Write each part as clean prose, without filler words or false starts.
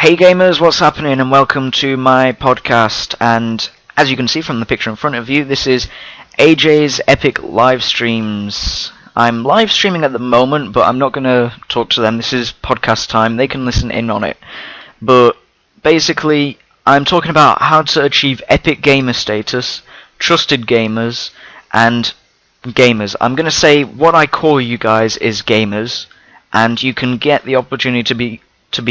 Hey gamers, what's happening, and welcome to my podcast. And as you can see from the picture in front of you, this is AJ's Epic live streams. I'm live streaming at the moment, but I'm not going to talk to them. This is podcast time. They can listen in on it. But basically, I'm talking about how to achieve epic gamer status, trusted gamers, and gamers. I'm going to say what I call you guys is gamers, and you can get the opportunity to be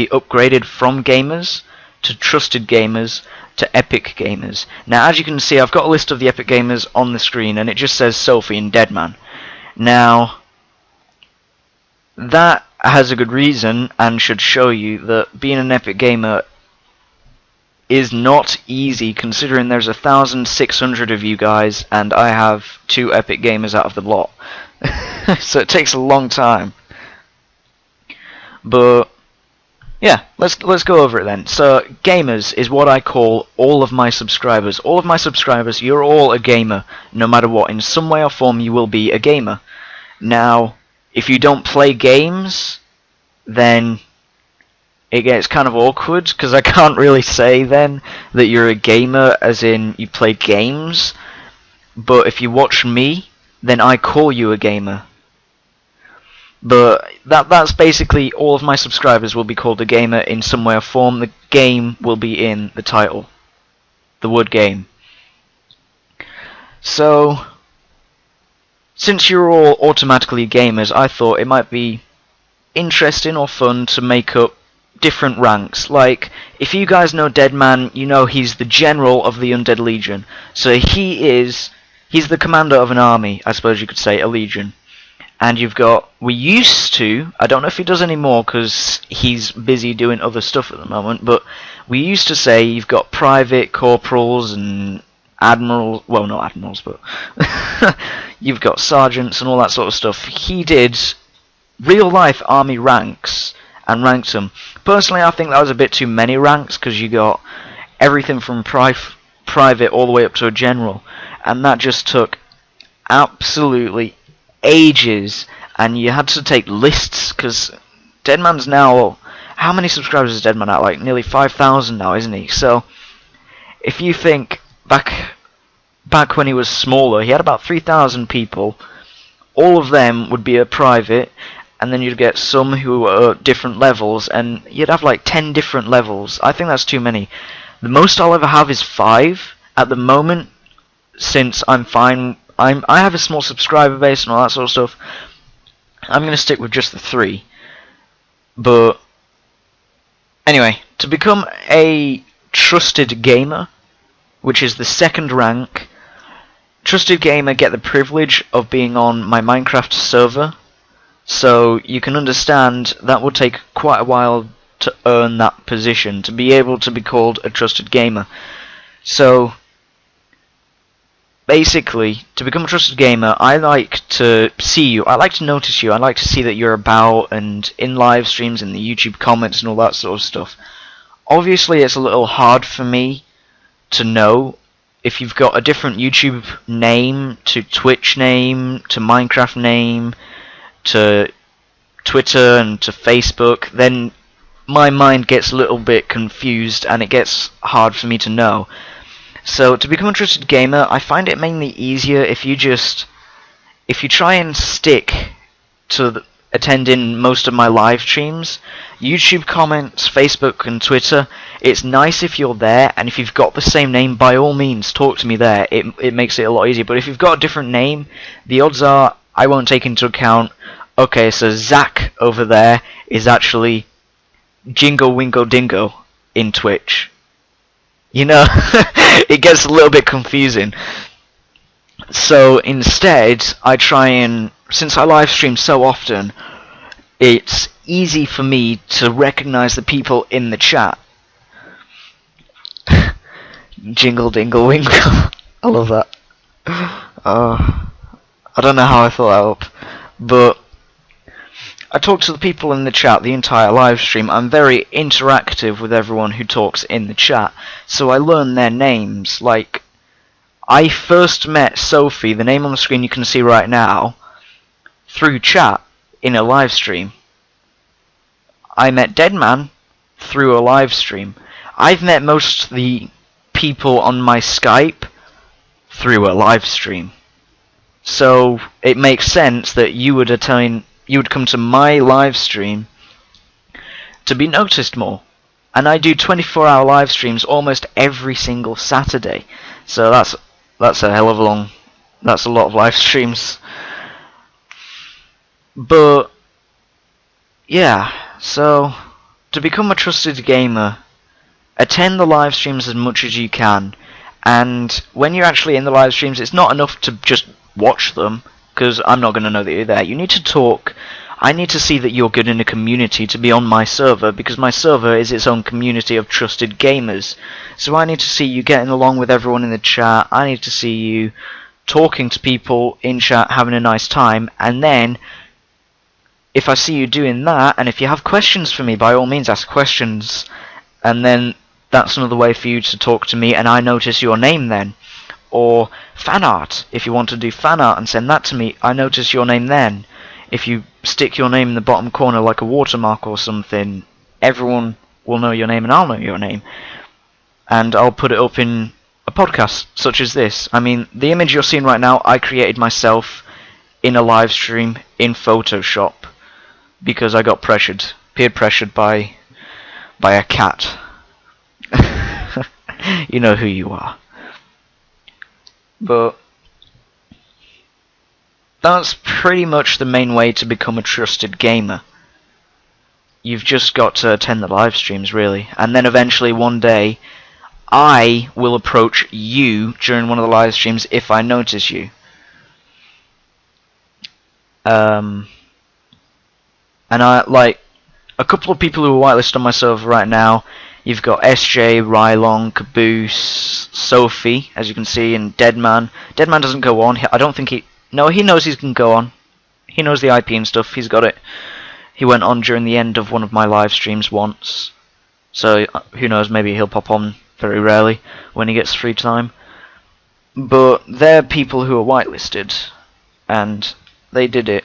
upgraded from gamers to trusted gamers to epic gamers. Now, as you can see, I've got a list of the epic gamers on the screen, and it just says Sophie and Deadman. Now, that has a good reason and should show you that being an epic gamer is not easy, considering there's 1,600 of you guys, and I have 2 epic gamers out of the lot. So it takes a long time. But yeah, let's go over it then. So, gamers is what I call all of my subscribers. All of my subscribers, you're all a gamer, no matter what. In some way or form, you will be a gamer. Now, if you don't play games, then it gets kind of awkward, because I can't really say then that you're a gamer as in you play games. But if you watch me, then I call you a gamer. But that's basically all of my subscribers will be called a gamer in some way or form. The game will be in the title. The word game. So, since you're all automatically gamers, I thought it might be interesting or fun to make up different ranks. Like, if you guys know Deadman, you know he's the general of the Undead Legion. So he's the commander of an army, I suppose you could say, a legion. And you've got, we used to, I don't know if he does anymore because he's busy doing other stuff at the moment, but we used to say you've got private, corporals, and admirals, well, not admirals, but you've got sergeants and all that sort of stuff. He did real-life army ranks and ranked them. Personally, I think that was a bit too many ranks, because you got everything from private all the way up to a general, and that just took absolutely ages, and you had to take lists, because Deadman's now, how many subscribers is Deadman at? Like nearly 5,000 now, isn't he? So if you think back when he was smaller, he had about 3,000 people. All of them would be a private, and then you'd get some who were different levels, and you'd have like 10 different levels. I think that's too many. The most I'll ever have is 5 at the moment, since I have a small subscriber base and all that sort of stuff. I'm going to stick with just the 3. But anyway, to become a trusted gamer, which is the second rank, trusted gamer get the privilege of being on my Minecraft server. So you can understand that will take quite a while to earn that position, to be able to be called a trusted gamer. So basically, to become a trusted gamer, I like to see you, I like to notice you, I like to see that you're about and in live streams and the YouTube comments and all that sort of stuff. Obviously, it's a little hard for me to know if you've got a different YouTube name to Twitch name to Minecraft name to Twitter and to Facebook. Then my mind gets a little bit confused and it gets hard for me to know. So, to become a trusted gamer, I find it mainly easier if you try and stick to attending most of my live streams. YouTube comments, Facebook and Twitter, it's nice if you're there, and if you've got the same name, by all means, talk to me there. It makes it a lot easier. But if you've got a different name, the odds are I won't take into account, okay, so Zach over there is actually Jingo Wingo Dingo in Twitch. You know, it gets a little bit confusing. So instead, I try and, since I live stream so often, it's easy for me to recognize the people in the chat. Jingle dingle wingle. I love that. I don't know how I thought that up, but I talk to the people in the chat the entire live stream. I'm very interactive with everyone who talks in the chat, so I learn their names. Like, I first met Sophie, the name on the screen you can see right now, through chat in a live stream. I met Deadman through a live stream. I've met most of the people on my Skype through a live stream. So it makes sense that you would come to my live stream to be noticed more. And I do 24-hour live streams almost every single Saturday. So that's a hell of a long, that's a lot of live streams. But yeah, so to become a trusted gamer, attend the live streams as much as you can. And when you're actually in the live streams, it's not enough to just watch them, because I'm not going to know that you're there. You need to talk. I need to see that you're good in a community to be on my server, because my server is its own community of trusted gamers. So I need to see you getting along with everyone in the chat. I need to see you talking to people in chat, having a nice time, and then if I see you doing that, and if you have questions for me, by all means ask questions, and then that's another way for you to talk to me, and I notice your name then. Or fan art, if you want to do fan art and send that to me, I notice your name then. If you stick your name in the bottom corner like a watermark or something, everyone will know your name and I'll know your name. And I'll put it up in a podcast such as this. I mean, the image you're seeing right now, I created myself in a live stream in Photoshop because I got peer pressured by a cat. You know who you are. But that's pretty much the main way to become a trusted gamer. You've just got to attend the live streams, really. And then eventually one day, I will approach you during one of the live streams if I notice you. And I, like, a couple of people who are whitelisted on my server right now. You've got SJ, Rylong, Caboose, Sophie, as you can see, and Deadman. Deadman doesn't go on. I don't think he... No, he knows he can go on. He knows the IP and stuff. He's got it. He went on during the end of one of my live streams once. So, who knows, maybe he'll pop on very rarely when he gets free time. But they're people who are whitelisted. And they did it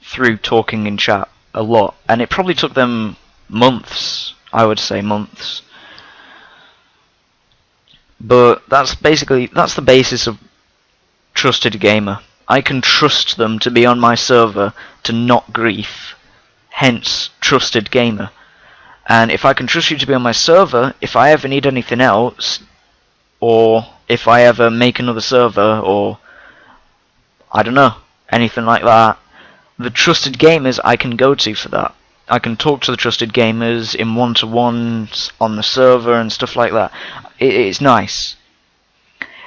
through talking in chat a lot. And it probably took them months. I would say months. But that's the basis of trusted gamer. I can trust them to be on my server to not grief. Hence, trusted gamer. And if I can trust you to be on my server, if I ever need anything else, or if I ever make another server, or I don't know, anything like that, the trusted gamers I can go to for that. I can talk to the trusted gamers in one-to-ones on the server and stuff like that. It's nice.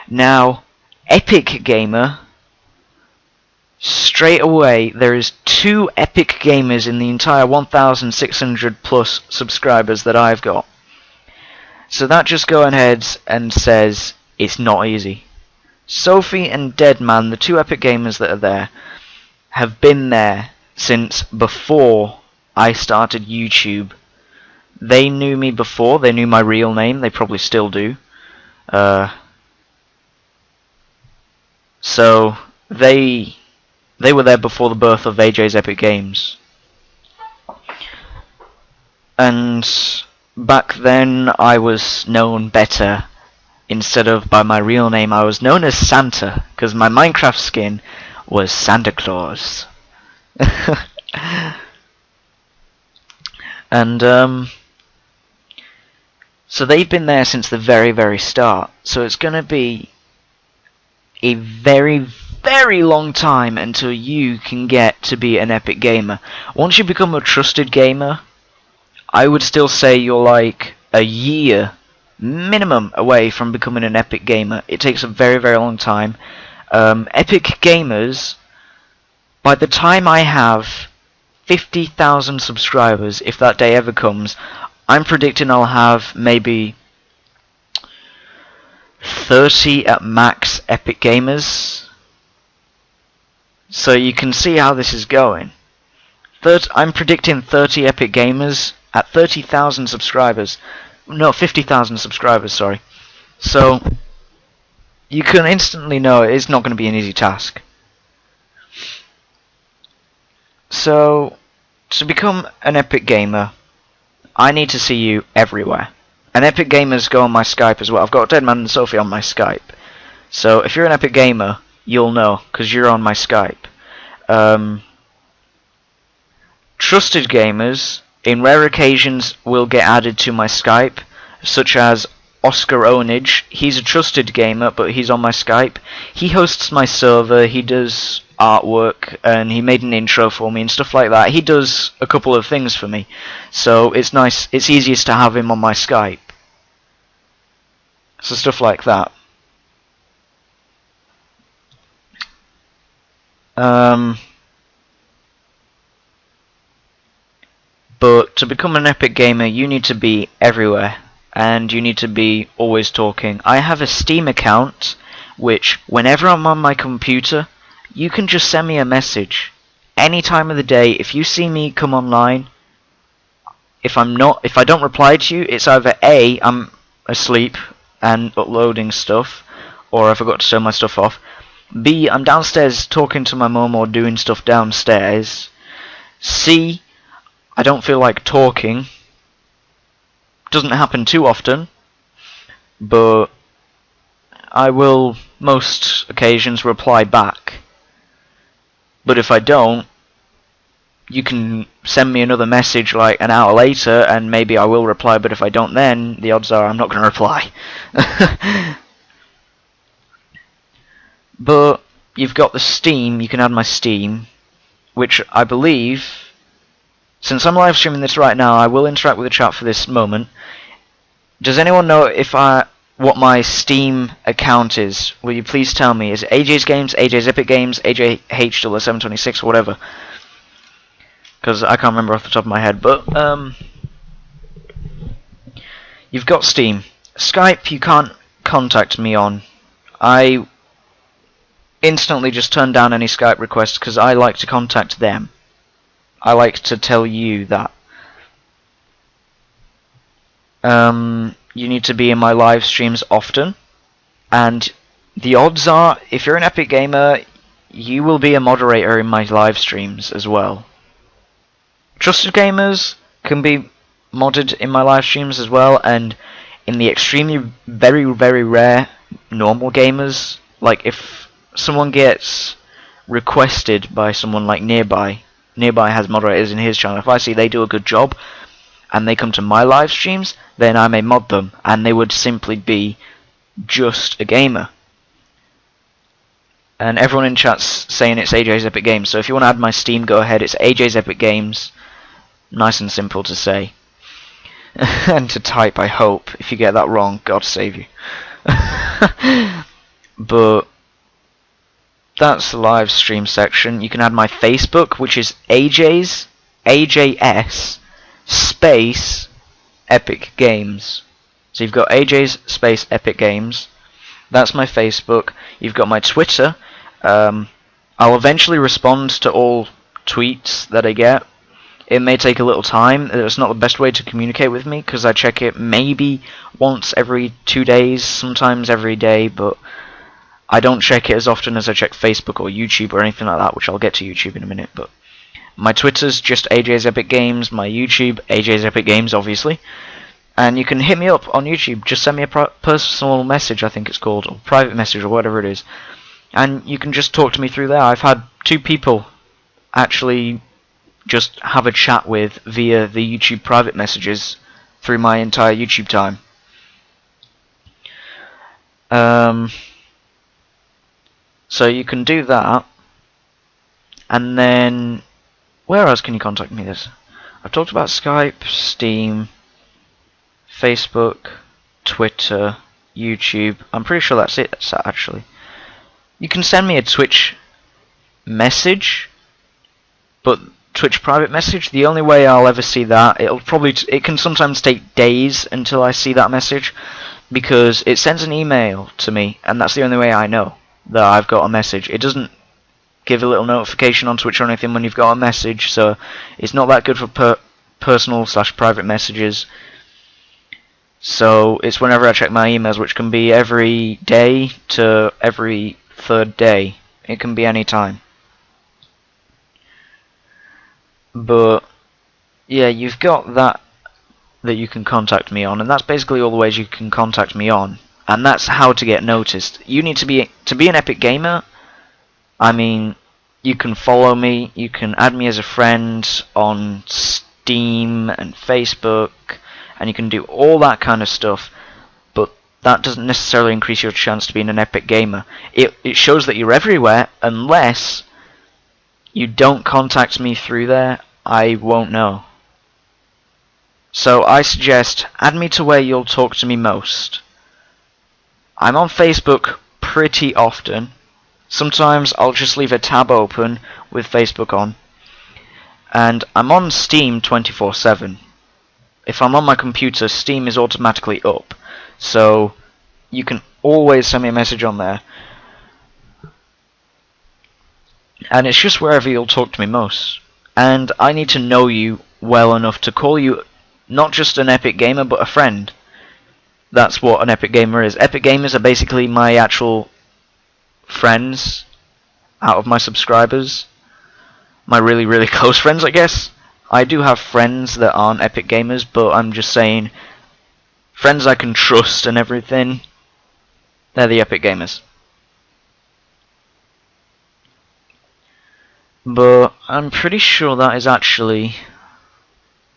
Now, Epic Gamer, straight away, there is 2 Epic Gamers in the entire 1,600 plus subscribers that I've got. So that just goes ahead and says it's not easy. Sophie and Deadman, the 2 Epic Gamers that are there, have been there since before I started YouTube. They knew me before, they knew my real name, they probably still do. So they were there before the birth of AJsEpicGames. And back then I was known better. Instead of by my real name, I was known as Santa, because my Minecraft skin was Santa Claus. And so they've been there since the very, very start. So it's going to be a very, very long time until you can get to be an epic gamer. Once you become a trusted gamer, I would still say you're like a year minimum away from becoming an epic gamer. It takes a very, very long time. Epic gamers, by the time I have 50,000 subscribers, if that day ever comes, I'm predicting I'll have maybe 30 at max epic gamers. So you can see how this is going. I'm predicting 30 epic gamers at 30,000 subscribers. No, 50,000 subscribers, sorry. So you can instantly know it's not going to be an easy task. So, to become an epic gamer, I need to see you everywhere. And Epic Gamers go on my Skype as well. I've got Deadman and Sophie on my Skype. So if you're an Epic Gamer, you'll know, because you're on my Skype. Trusted gamers, in rare occasions, will get added to my Skype, such as Oscar Onage. He's a trusted gamer, but he's on my Skype. He hosts my server, he does artwork, and he made an intro for me and stuff like that. He does a couple of things for me, so it's nice. It's easiest to have him on my Skype. So stuff like that. But to become an Epic Gamer, you need to be everywhere, and you need to be always talking. I have a Steam account, which, whenever I'm on my computer, you can just send me a message. Any time of the day, if you see me come online, if I don't reply to you, it's either A, I'm asleep and uploading stuff, or I forgot to turn my stuff off. B, I'm downstairs talking to my mum or doing stuff downstairs. C, I don't feel like talking. Doesn't happen too often, but I will most occasions reply back. But if I don't, you can send me another message like an hour later and maybe I will reply, but if I don't then, the odds are I'm not going to reply. But you've got the Steam, you can add my Steam, which I believe, since I'm live streaming this right now, I will interact with the chat for this moment. Does anyone know what my Steam account is? Will you please tell me? Is it AJ's Games, AJ's Epic Games, AJH726, or whatever? Because I can't remember off the top of my head. But you've got Steam. Skype you can't contact me on. I instantly just turn down any Skype requests because I like to contact them. I like to tell you that. You need to be in my live streams often, and the odds are, if you're an Epic Gamer, you will be a moderator in my live streams as well. Trusted gamers can be modded in my live streams as well, and in the extremely very, very rare normal gamers, like if someone gets requested by someone like Nearby has moderators in his channel, if I see they do a good job and they come to my live streams, then I may mod them, and they would simply be just a gamer. And everyone in chat's saying it's AJ's Epic Games, so if you want to add my Steam, go ahead. It's AJ's Epic Games. Nice and simple to say. And to type, I hope. If you get that wrong, God save you. But that's the live stream section. You can add my Facebook, which is AJs, AJS, space, Epic Games. So you've got AJ's space Epic Games. That's my Facebook. You've got my Twitter. I'll eventually respond to all tweets that I get. It may take a little time. It's not the best way to communicate with me because I check it maybe once every 2 days, sometimes every day, but I don't check it as often as I check Facebook or YouTube or anything like that, which I'll get to YouTube in a minute. But my Twitter's just AJ's Epic Games, my YouTube, AJ's Epic Games, obviously. And you can hit me up on YouTube, just send me a personal message, I think it's called, or private message, or whatever it is. And you can just talk to me through there. I've had 2 people actually just have a chat with via the YouTube private messages through my entire YouTube time. So you can do that. And then, where else can you contact me? I've talked about Skype, Steam, Facebook, Twitter, YouTube. I'm pretty sure that's it, actually. You can send me a Twitch message, but Twitch private message, the only way I'll ever see that, it can sometimes take days until I see that message, because it sends an email to me, and that's the only way I know that I've got a message. It doesn't give a little notification on Twitch or anything when you've got a message, so it's not that good for personal/private messages. So it's whenever I check my emails, which can be every day to every 3rd day. It can be any time. But yeah, you've got that that you can contact me on, and that's basically all the ways you can contact me on. And that's how to get noticed. You need to be an epic gamer. I mean, you can follow me, you can add me as a friend on Steam and Facebook, and you can do all that kind of stuff, but that doesn't necessarily increase your chance to being an epic gamer. It shows that you're everywhere, unless you don't contact me through there, I won't know. So I suggest, add me to where you'll talk to me most. I'm on Facebook pretty often. Sometimes I'll just leave a tab open with Facebook on. And I'm on Steam 24/7. If I'm on my computer, Steam is automatically up. So you can always send me a message on there. And it's just wherever you'll talk to me most. And I need to know you well enough to call you not just an epic gamer, but a friend. That's what an epic gamer is. Epic gamers are basically my actual friends out of my subscribers. My really, really close friends, I guess. I do have friends that aren't epic gamers, but I'm just saying, friends I can trust and everything, they're the epic gamers. But I'm pretty sure that is actually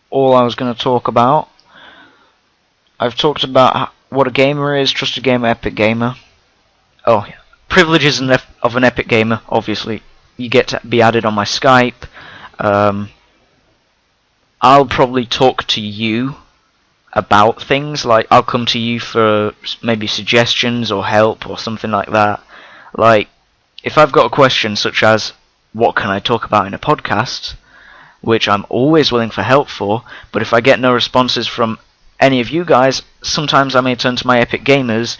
all I was going to talk about. I've talked about what a gamer is, trusted gamer, epic gamer. Oh, yeah. Privileges of an epic gamer, obviously. You get to be added on my Skype. I'll probably talk to you about things, like I'll come to you for maybe suggestions or help or something like that. Like, if I've got a question such as, what can I talk about in a podcast, which I'm always willing for help for, but if I get no responses from any of you guys, sometimes I may turn to my epic gamers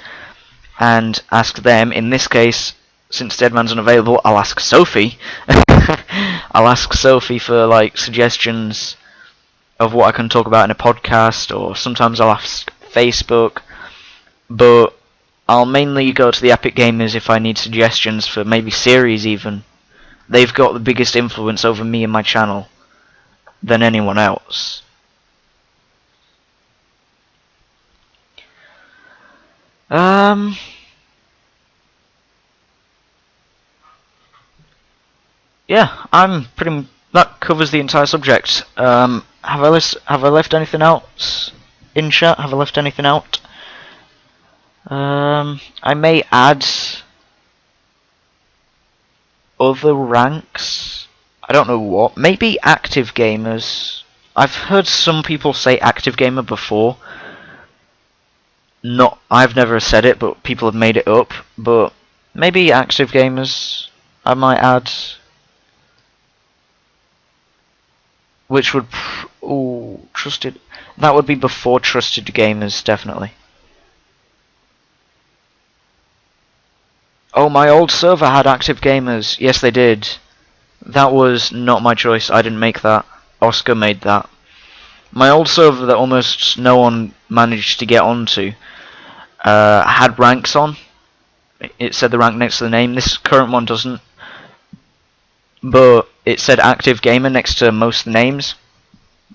and ask them. In this case, since Deadman's unavailable, I'll ask Sophie. I'll ask Sophie for like suggestions of what I can talk about in a podcast, or sometimes I'll ask Facebook, but I'll mainly go to the epic gamers if I need suggestions for maybe series even. They've got the biggest influence over me and my channel than anyone else. Yeah, that covers the entire subject. Have I left anything else in chat? Have I left anything out? I may add other ranks. I don't know what. Maybe active gamers. I've heard some people say active gamer before. I've never said it, but people have made it up. But maybe active gamers I might add. Which would... trusted... That would be before trusted gamers, definitely. Oh, my old server had active gamers. Yes, they did. That was not my choice. I didn't make that. Oscar made that. My old server that almost no one managed to get onto had ranks on. It said the rank next to the name. This current one doesn't. But it said active gamer next to most names.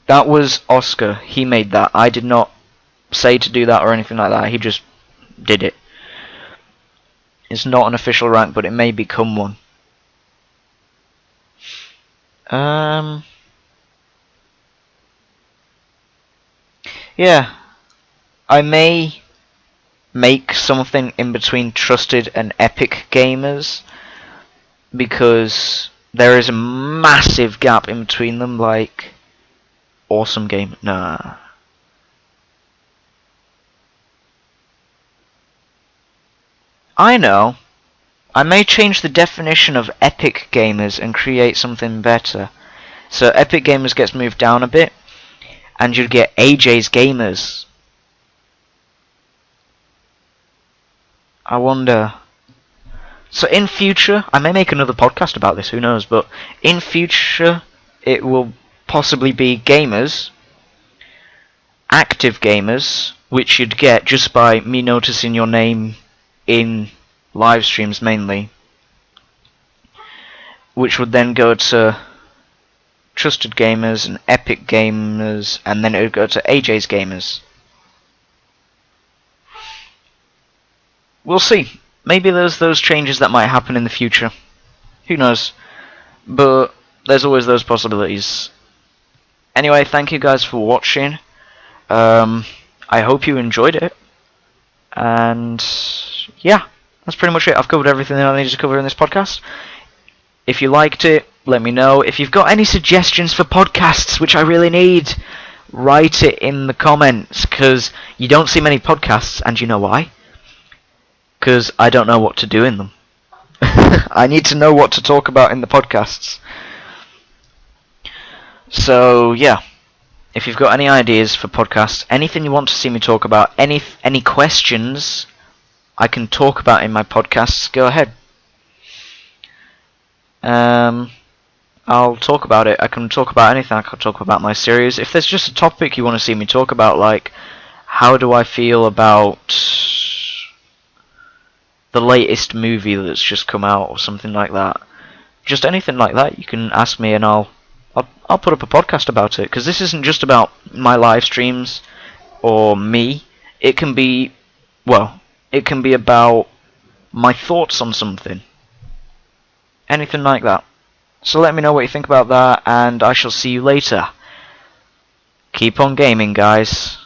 That was Oscar. He made that. I did not say to do that or anything like that. He just did it. It's not an official rank, but it may become one. Yeah. I may make something in between trusted and epic gamers, because there is a massive gap in between them, like awesome game. Nah. I know. I may change the definition of epic gamers and create something better. So epic gamers gets moved down a bit, and you'd get AJ's gamers. I wonder. So in future, I may make another podcast about this, who knows, but in future it will possibly be gamers, active gamers, which you'd get just by me noticing your name in live streams mainly, which would then go to Trusted Gamers and Epic Gamers, and then it would go to AJ's Gamers. We'll see. Maybe there's those changes that might happen in the future. Who knows? But there's always those possibilities. Anyway, thank you guys for watching. I hope you enjoyed it. And yeah, that's pretty much it. I've covered everything that I needed to cover in this podcast. If you liked it, let me know. If you've got any suggestions for podcasts, which I really need, write it in the comments, because you don't see many podcasts, and you know why? Because I don't know what to do in them. I need to know what to talk about in the podcasts. So yeah, if you've got any ideas for podcasts, anything you want to see me talk about, any questions I can talk about in my podcasts, go ahead. I'll talk about it. I can talk about anything. I can talk about my series. If there's just a topic you want to see me talk about, like how do I feel about the latest movie that's just come out or something like that, just anything like that, you can ask me and I'll put up a podcast about it, because this isn't just about my live streams or me. It can be about my thoughts on something, anything like that. So let me know what you think about that, and I shall see you later. Keep on gaming, guys.